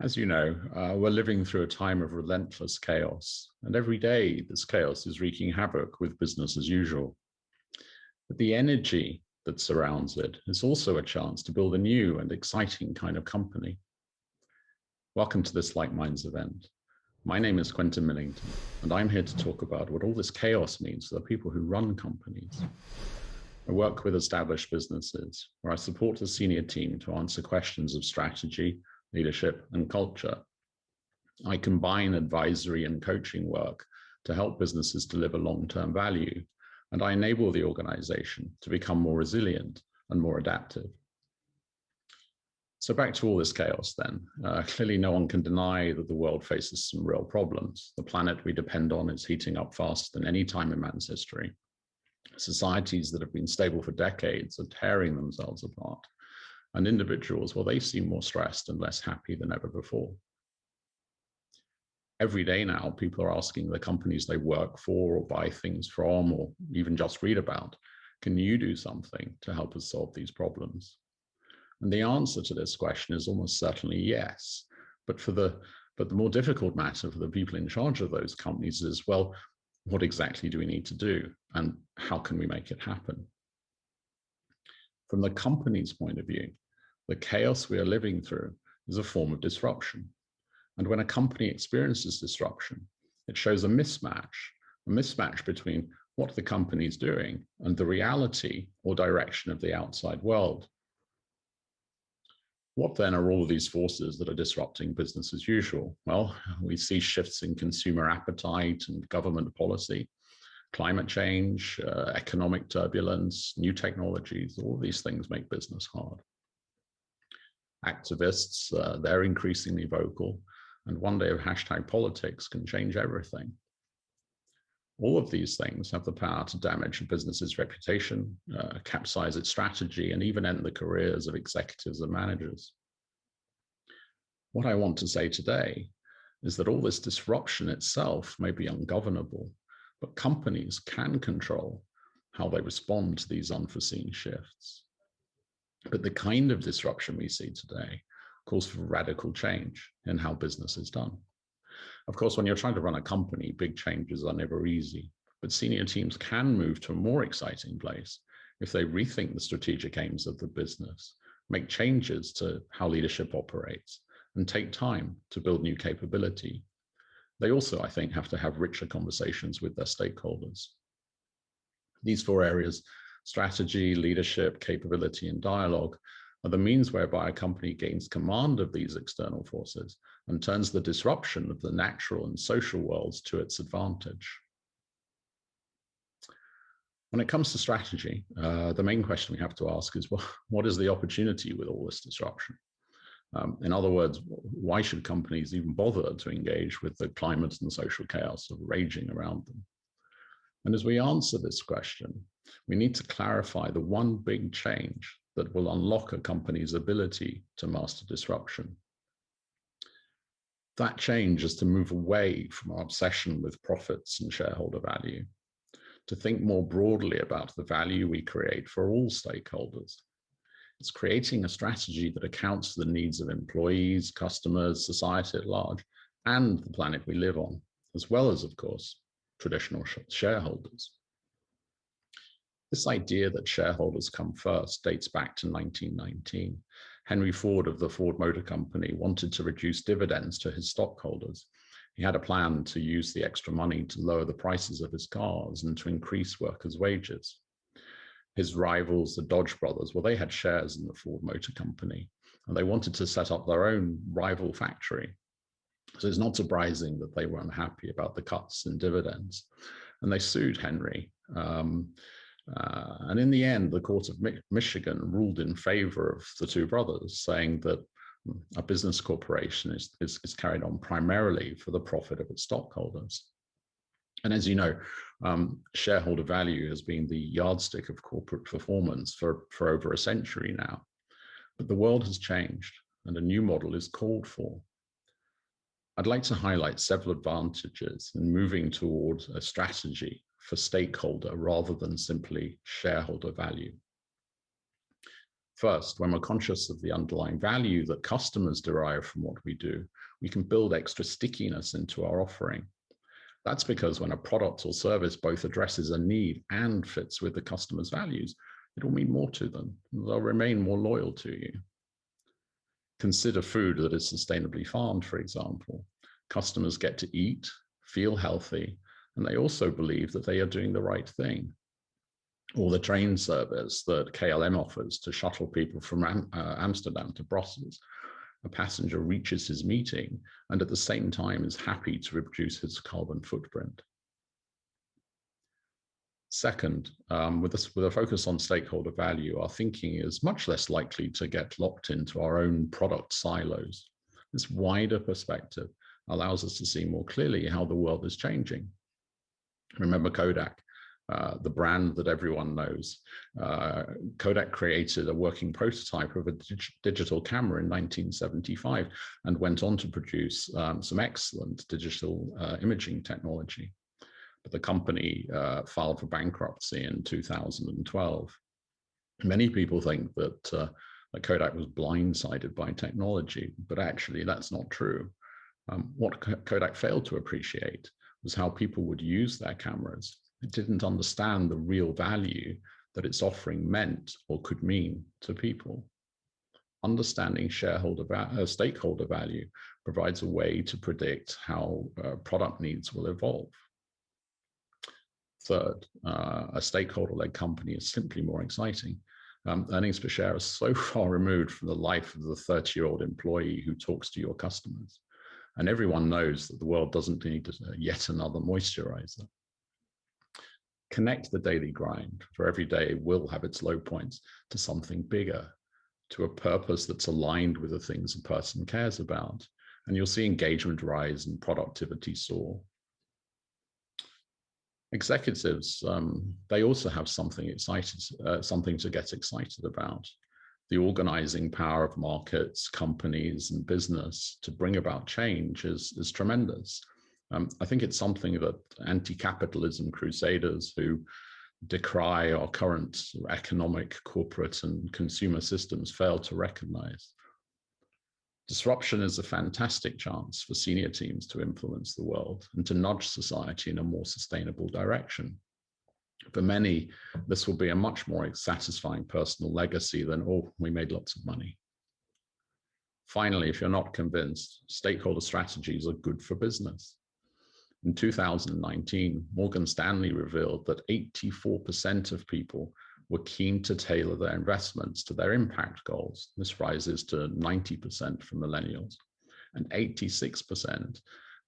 As you know, we're living through a time of relentless chaos, and every day this chaos is wreaking havoc with business as usual. But the energy that surrounds it is also a chance to build a new and exciting kind of company. Welcome to this Like Minds event. My name is Quentin Millington, and I'm here to talk about what all this chaos means for the people who run companies. I work with established businesses where I support the senior team to answer questions of strategy, leadership, and culture. I combine advisory and coaching work to help businesses deliver long-term value, and I enable the organization to become more resilient and more adaptive. So back to all this chaos then. Clearly no one can deny that the world faces some real problems. The planet we depend on is heating up faster than any time in man's history. Societies that have been stable for decades are tearing themselves apart. And individuals, well, they seem more stressed and less happy than ever before. Every day now, people are asking the companies they work for or buy things from, or even just read about, can you do something to help us solve these problems? And the answer to this question is almost certainly yes. But the more difficult matter for the people in charge of those companies is, well, what exactly do we need to do? And how can we make it happen? From the company's point of view, the chaos we are living through is a form of disruption. And when a company experiences disruption, it shows a mismatch between what the company is doing and the reality or direction of the outside world. What then are all of these forces that are disrupting business as usual? Well, we see shifts in consumer appetite and government policy, climate change, economic turbulence, new technologies. All of these things make business hard. Activists, they're increasingly vocal, and one day of hashtag politics can change everything. All of these things have the power to damage a business's reputation, capsize its strategy, and even end the careers of executives and managers. What I want to say today is that all this disruption itself may be ungovernable, but companies can control how they respond to these unforeseen shifts. But the kind of disruption we see today calls for radical change in how business is done. Of course, when you're trying to run a company, big changes are never easy, but senior teams can move to a more exciting place if they rethink the strategic aims of the business, make changes to how leadership operates, and take time to build new capability. They also, I think, have to have richer conversations with their stakeholders. These four areas, strategy, leadership, capability, and dialogue, are the means whereby a company gains command of these external forces and turns the disruption of the natural and social worlds to its advantage. When it comes to strategy, the main question we have to ask is, well, what is the opportunity with all this disruption? In other words, why should companies even bother to engage with the climate and social chaos raging around them? And as we answer this question, we need to clarify the one big change that will unlock a company's ability to master disruption. That change is to move away from our obsession with profits and shareholder value, to think more broadly about the value we create for all stakeholders. It's creating a strategy that accounts for the needs of employees, customers, society at large, and the planet we live on, as well as, of course, traditional shareholders. This idea that shareholders come first dates back to 1919. Henry Ford of the Ford Motor Company wanted to reduce dividends to his stockholders. He had a plan to use the extra money to lower the prices of his cars and to increase workers' wages. His rivals, the Dodge brothers, well, they had shares in the Ford Motor Company, and they wanted to set up their own rival factory. So it's not surprising that they were unhappy about the cuts in dividends, and they sued Henry. And in the end, the Court of Michigan ruled in favor of the two brothers, saying that a business corporation is carried on primarily for the profit of its stockholders. And as you know, shareholder value has been the yardstick of corporate performance for over a century now. But the world has changed, and a new model is called for. I'd like to highlight several advantages in moving towards a strategy for stakeholder rather than simply shareholder value. First, when we're conscious of the underlying value that customers derive from what we do, we can build extra stickiness into our offering. That's because when a product or service both addresses a need and fits with the customer's values, it will mean more to them. They'll remain more loyal to you. Consider food that is sustainably farmed, for example. Customers get to eat, feel healthy, and they also believe that they are doing the right thing. Or the train service that KLM offers to shuttle people from Amsterdam to Brussels. A passenger reaches his meeting and at the same time is happy to reduce his carbon footprint. Second, with a focus on stakeholder value, our thinking is much less likely to get locked into our own product silos. This wider perspective allows us to see more clearly how the world is changing. Remember Kodak, the brand that everyone knows. Kodak created a working prototype of a digital camera in 1975 and went on to produce some excellent digital imaging technology. But the company filed for bankruptcy in 2012. Many people think that Kodak was blindsided by technology, but actually that's not true. What Kodak failed to appreciate was how people would use their cameras. It didn't understand the real value that its offering meant or could mean to people. Understanding stakeholder value provides a way to predict how product needs will evolve. Third, a stakeholder-led company is simply more exciting. Earnings per share are so far removed from the life of the 30-year-old employee who talks to your customers. And everyone knows that the world doesn't need yet another moisturizer. Connect the daily grind, for every day will have its low points, to something bigger, to a purpose that's aligned with the things a person cares about. And you'll see engagement rise and productivity soar. Executives, they also have something to get excited about. The organizing power of markets, companies, and business to bring about change is tremendous. I think it's something that anti-capitalism crusaders who decry our current economic, corporate, and consumer systems fail to recognize. Disruption is a fantastic chance for senior teams to influence the world and to nudge society in a more sustainable direction. For many, this will be a much more satisfying personal legacy than, oh, we made lots of money. Finally, if you're not convinced, stakeholder strategies are good for business. In 2019, Morgan Stanley revealed that 84% of people were keen to tailor their investments to their impact goals. This rises to 90% for millennials. And 86%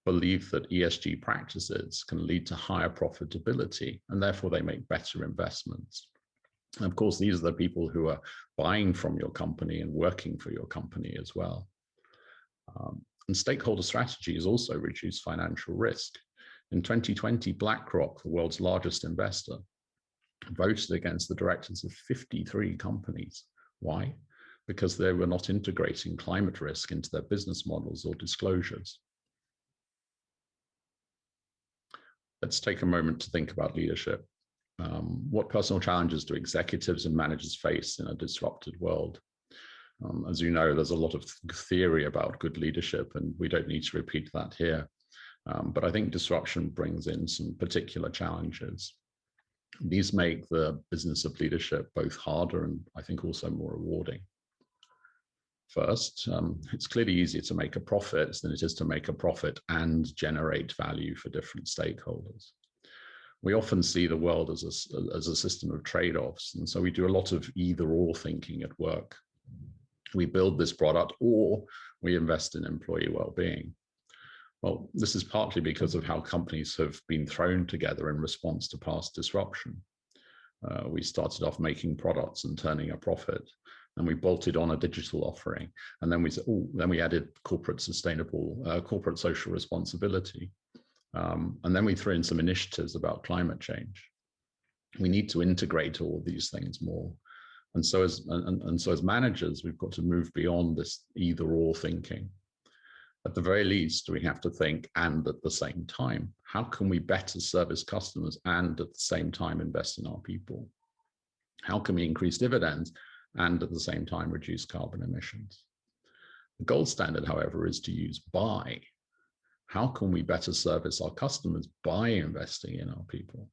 believe that ESG practices can lead to higher profitability, and therefore they make better investments. And of course, these are the people who are buying from your company and working for your company as well. And stakeholder strategies also reduce financial risk. In 2020, BlackRock, the world's largest investor, voted against the directors of 53 companies. Why? Because they were not integrating climate risk into their business models or disclosures. Let's take a moment to think about leadership. What personal challenges do executives and managers face in a disrupted world? As you know, there's a lot of theory about good leadership, and we don't need to repeat that here. But I think disruption brings in some particular challenges. These make the business of leadership both harder and I think also more rewarding. First, it's clearly easier to make a profit than it is to make a profit and generate value for different stakeholders. We often see the world as a system of trade-offs, and so we do a lot of either-or thinking at work. We build this product or we invest in employee well-being. Well, this is partly because of how companies have been thrown together in response to past disruption. We started off making products and turning a profit, and we bolted on a digital offering. And then we said, oh, then we added corporate social responsibility. And then we threw in some initiatives about climate change. We need to integrate all of these things more. And so as managers, we've got to move beyond this either-or thinking. At the very least, we have to think and at the same time. How can we better service customers and at the same time invest in our people? How can we increase dividends and at the same time reduce carbon emissions. The gold standard, however, is to use buy. How can we better service our customers by investing in our people?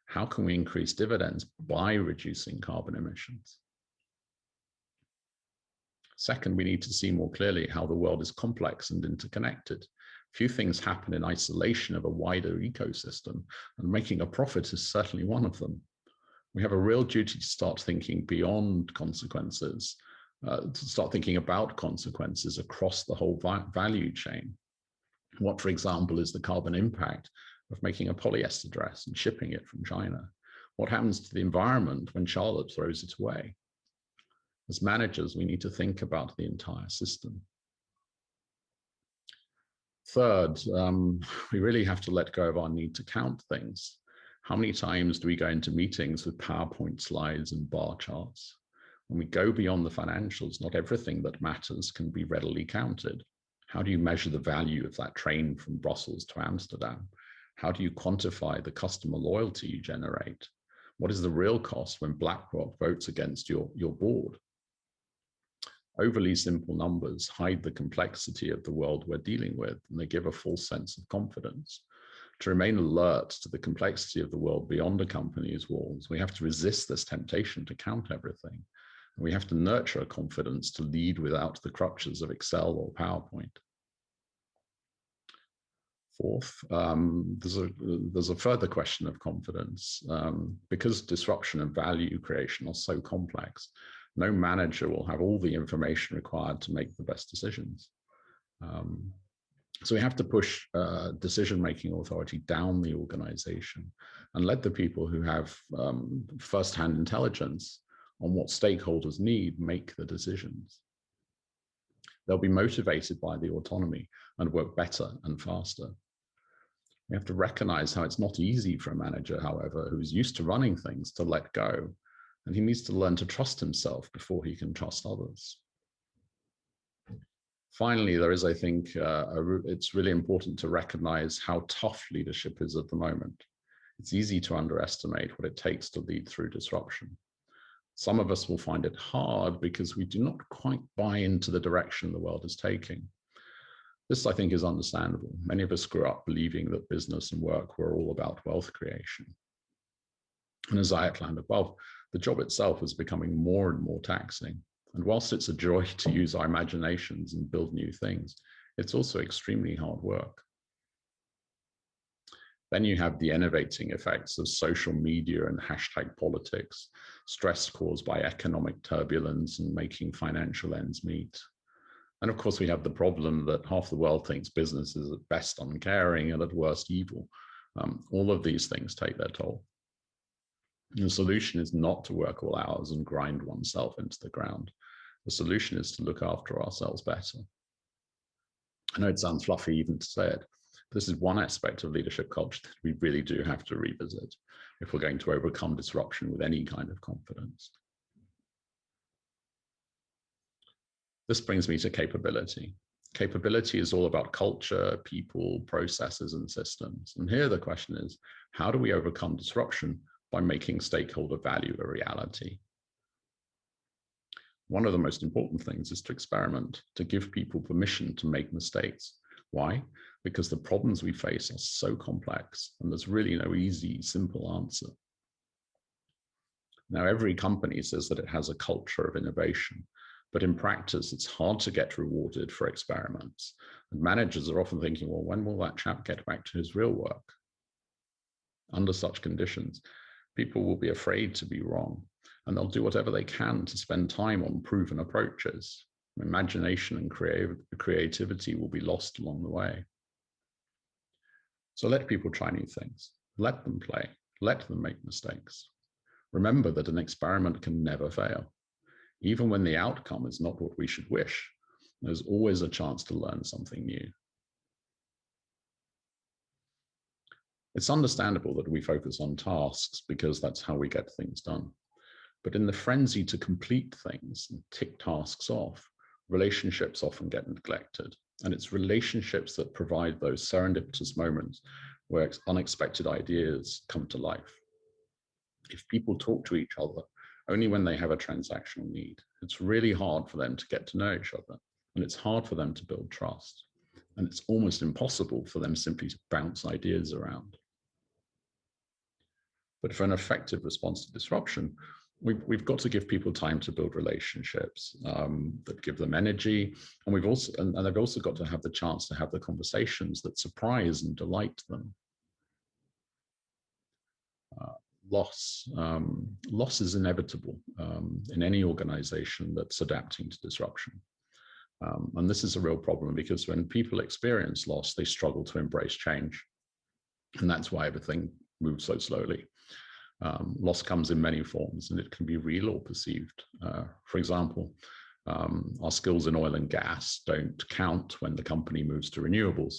How can we increase dividends by reducing carbon emissions? Second, we need to see more clearly how the world is complex and interconnected. Few things happen in isolation of a wider ecosystem, and making a profit is certainly one of them. We have a real duty to start thinking beyond consequences, to start thinking about consequences across the whole value chain. What, for example, is the carbon impact of making a polyester dress and shipping it from China? What happens to the environment when Charlotte throws it away? As managers, we need to think about the entire system. Third, we really have to let go of our need to count things. How many times do we go into meetings with PowerPoint slides and bar charts? When we go beyond the financials, not everything that matters can be readily counted. How do you measure the value of that train from Brussels to Amsterdam? How do you quantify the customer loyalty you generate? What is the real cost when BlackRock votes against your board? Overly simple numbers hide the complexity of the world we're dealing with, and they give a false sense of confidence. To remain alert to the complexity of the world beyond a company's walls, we have to resist this temptation to count everything. And we have to nurture a confidence to lead without the crutches of Excel or PowerPoint. Fourth, there's a further question of confidence. Because disruption and value creation are so complex, no manager will have all the information required to make the best decisions. So we have to push decision-making authority down the organization and let the people who have first-hand intelligence on what stakeholders need make the decisions. They'll be motivated by the autonomy and work better and faster. We have to recognize how it's not easy for a manager, however, who's used to running things to let go, and he needs to learn to trust himself before he can trust others. Finally, there is, I think, it's really important to recognize how tough leadership is at the moment. It's easy to underestimate what it takes to lead through disruption. Some of us will find it hard because we do not quite buy into the direction the world is taking. This, I think, is understandable. Many of us grew up believing that business and work were all about wealth creation. And as I outlined above, the job itself is becoming more and more taxing. And whilst it's a joy to use our imaginations and build new things, it's also extremely hard work. Then you have the innovating effects of social media and hashtag politics, stress caused by economic turbulence and making financial ends meet. And of course, we have the problem that half the world thinks business is at best uncaring and at worst evil. All of these things take their toll. And the solution is not to work all hours and grind oneself into the ground. The solution is to look after ourselves better. I know it sounds fluffy even to say it. This is one aspect of leadership culture that we really do have to revisit if we're going to overcome disruption with any kind of confidence. This brings me to capability. Capability is all about culture, people, processes, and systems. And here the question is, how do we overcome disruption by making stakeholder value a reality? One of the most important things is to experiment, to give people permission to make mistakes. Why? Because the problems we face are so complex and there's really no easy, simple answer. Now, every company says that it has a culture of innovation, but in practice, it's hard to get rewarded for experiments. And managers are often thinking, well, when will that chap get back to his real work? Under such conditions, people will be afraid to be wrong, and they'll do whatever they can to spend time on proven approaches. Imagination and creativity will be lost along the way. So let people try new things. Let them play. Let them make mistakes. Remember that an experiment can never fail. Even when the outcome is not what we should wish, there's always a chance to learn something new. It's understandable that we focus on tasks because that's how we get things done. But in the frenzy to complete things and tick tasks off, relationships often get neglected. And it's relationships that provide those serendipitous moments where unexpected ideas come to life. If people talk to each other only when they have a transactional need, It's really hard for them to get to know each other, and it's hard for them to build trust. And it's almost impossible for them simply to bounce ideas around. But for an effective response to disruption, we've got to give people time to build relationships that give them energy, and they've also got to have the chance to have the conversations that surprise and delight them. Loss is inevitable in any organization that's adapting to disruption. And this is a real problem, because when people experience loss, they struggle to embrace change. And that's why everything moves so slowly. Loss comes in many forms, and it can be real or perceived. For example, our skills in oil and gas don't count when the company moves to renewables.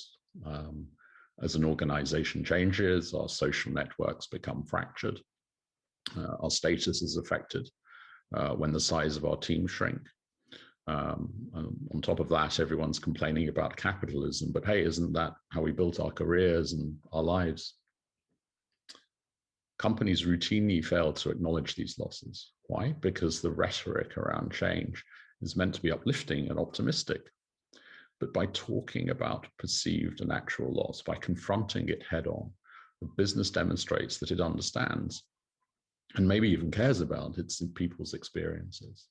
As an organization changes, our social networks become fractured. Our status is affected when the size of our team shrink. And on top of that, everyone's complaining about capitalism, but hey, isn't that how we built our careers and our lives? Companies routinely fail to acknowledge these losses. Why? Because the rhetoric around change is meant to be uplifting and optimistic. But by talking about perceived and actual loss, by confronting it head on, the business demonstrates that it understands and maybe even cares about its people's experiences.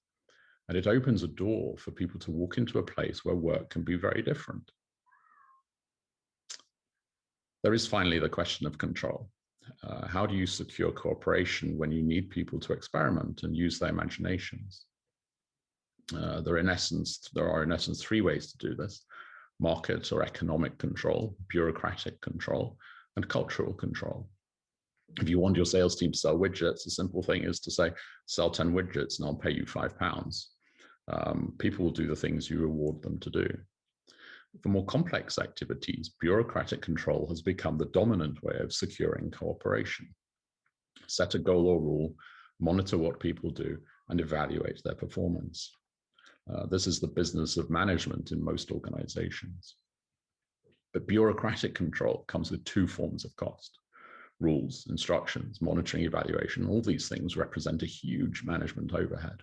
And it opens a door for people to walk into a place where work can be very different. There is finally the question of control. How do you secure cooperation when you need people to experiment and use their imaginations? There are in essence three ways to do this: market or economic control, bureaucratic control, and cultural control. If you want your sales team to sell widgets, a simple thing is to say, sell 10 widgets and I'll pay you £5. People will do the things you reward them to do. For more complex activities, bureaucratic control has become the dominant way of securing cooperation. Set a goal or rule, monitor what people do, and evaluate their performance. This is the business of management in most organizations. But bureaucratic control comes with two forms of cost: rules, instructions, monitoring, evaluation. All these things represent a huge management overhead.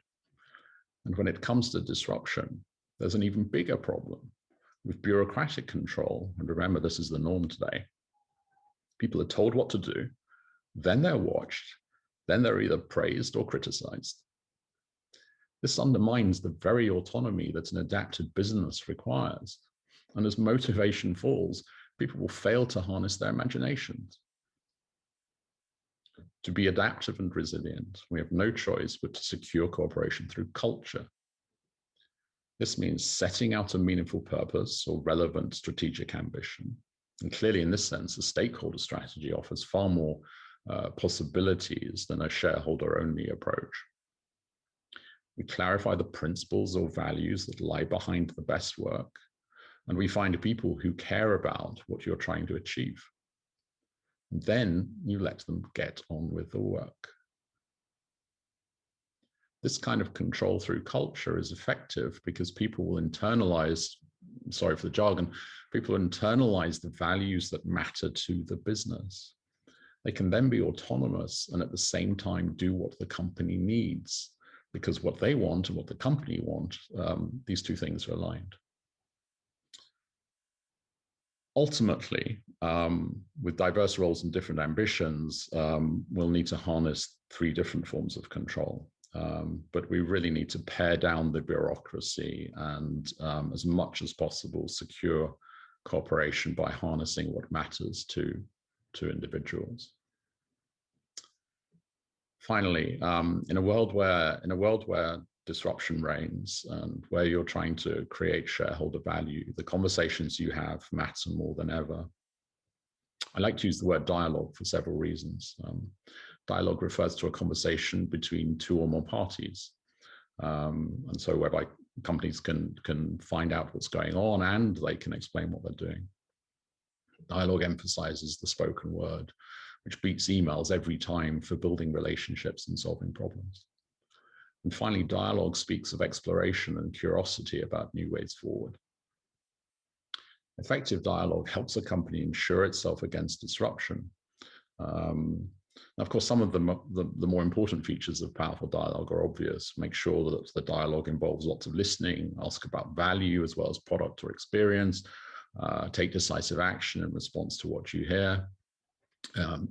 And when it comes to disruption, there's an even bigger problem. With bureaucratic control, and remember, this is the norm today, people are told what to do, then they're watched, then they're either praised or criticized. This undermines the very autonomy that an adapted business requires. And as motivation falls, people will fail to harness their imaginations. To be adaptive and resilient, we have no choice but to secure cooperation through culture. This means setting out a meaningful purpose or relevant strategic ambition. And clearly, in this sense, a stakeholder strategy offers far more possibilities than a shareholder-only approach. We clarify the principles or values that lie behind the best work, and we find people who care about what you're trying to achieve. And then you let them get on with the work. This kind of control through culture is effective because people will internalize, sorry for the jargon, people internalize the values that matter to the business. They can then be autonomous and at the same time do what the company needs, because what they want and what the company want, these two things are aligned. Ultimately, with diverse roles and different ambitions, we'll need to harness three different forms of control. But we really need to pare down the bureaucracy and, as much as possible, secure cooperation by harnessing what matters to individuals. Finally, in a world where disruption reigns and where you're trying to create shareholder value, the conversations you have matter more than ever. I like to use the word dialogue for several reasons. Dialogue refers to a conversation between two or more parties. And so whereby companies can find out what's going on and they can explain what they're doing. Dialogue emphasizes the spoken word, which beats emails every time for building relationships and solving problems. And finally, dialogue speaks of exploration and curiosity about new ways forward. Effective dialogue helps a company ensure itself against disruption. Now, of course, some of the more important features of powerful dialogue are obvious. Make sure that the dialogue involves lots of listening, ask about value as well as product or experience, take decisive action in response to what you hear,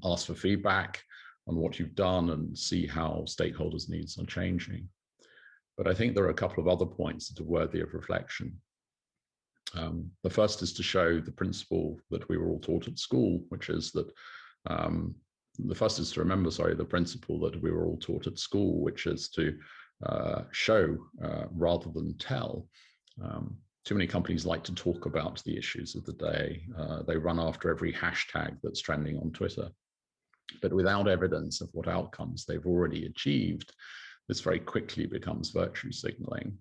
ask for feedback on what you've done and see how stakeholders' needs are changing. But I think there are a couple of other points that are worthy of reflection. The first is to show the principle that we were all taught at school, which is that the first is to remember, the principle that we were all taught at school, which is to show rather than tell. Too many companies like to talk about the issues of the day. They run after every hashtag that's trending on Twitter. But without evidence of what outcomes they've already achieved, this very quickly becomes virtue signaling.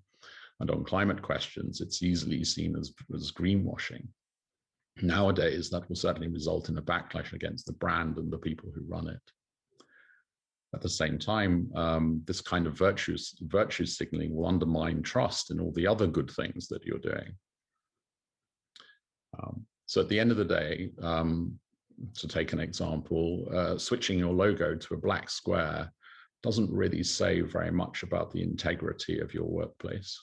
And on climate questions, it's easily seen as greenwashing. Nowadays, that will certainly result in a backlash against the brand and the people who run it. At the same time, this kind of virtue signaling will undermine trust in all the other good things that you're doing. So at the end of the day, to take an example, switching your logo to a black square doesn't really say very much about the integrity of your workplace.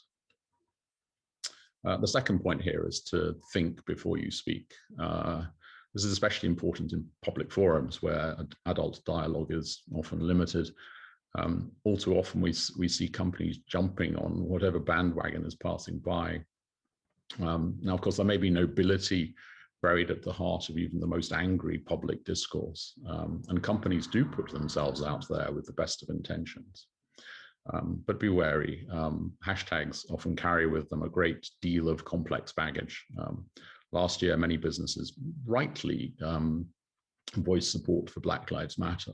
The second point here is to think before you speak. This is especially important in public forums where adult dialogue is often limited. All too often we see companies jumping on whatever bandwagon is passing by. Now, of course, there may be nobility buried at the heart of even the most angry public discourse. And companies do put themselves out there with the best of intentions. But be wary. Hashtags often carry with them a great deal of complex baggage. Last year, many businesses rightly voiced support for Black Lives Matter.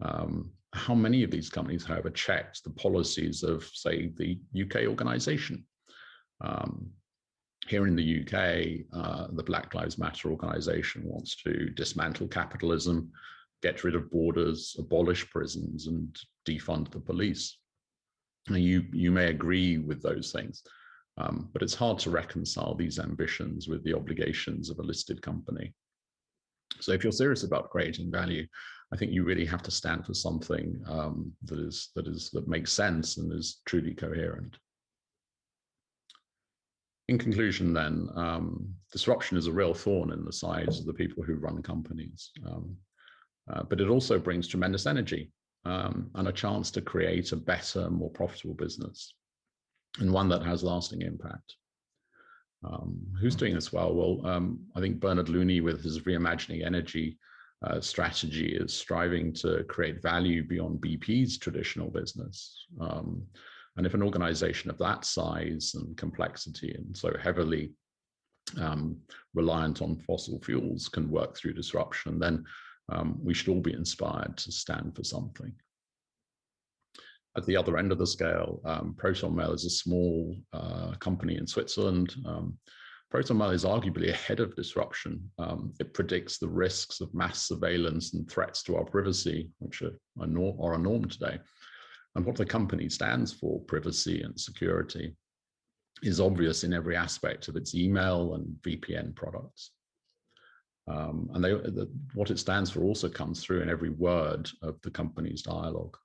How many of these companies, however, checked the policies of, say, the UK organization? Here in the UK, the Black Lives Matter organization wants to dismantle capitalism, get rid of borders, abolish prisons, and defund the police. Now, you may agree with those things, but it's hard to reconcile these ambitions with the obligations of a listed company. So if you're serious about creating value, I think you really have to stand for something that makes sense and is truly coherent. In conclusion, then, disruption is a real thorn in the sides of the people who run companies, but it also brings tremendous energy and a chance to create a better, more profitable business, and one that has lasting impact. Who's doing this well? Well, I think Bernard Looney, with his reimagining energy strategy, is striving to create value beyond BP's traditional business. And if an organization of that size and complexity and so heavily reliant on fossil fuels can work through disruption, then we should all be inspired to stand for something. At the other end of the scale, ProtonMail is a small company in Switzerland. ProtonMail is arguably ahead of disruption. It predicts the risks of mass surveillance and threats to our privacy, which are a norm today. And what the company stands for, privacy and security, is obvious in every aspect of its email and VPN products. And what it stands for also comes through in every word of the company's dialogue.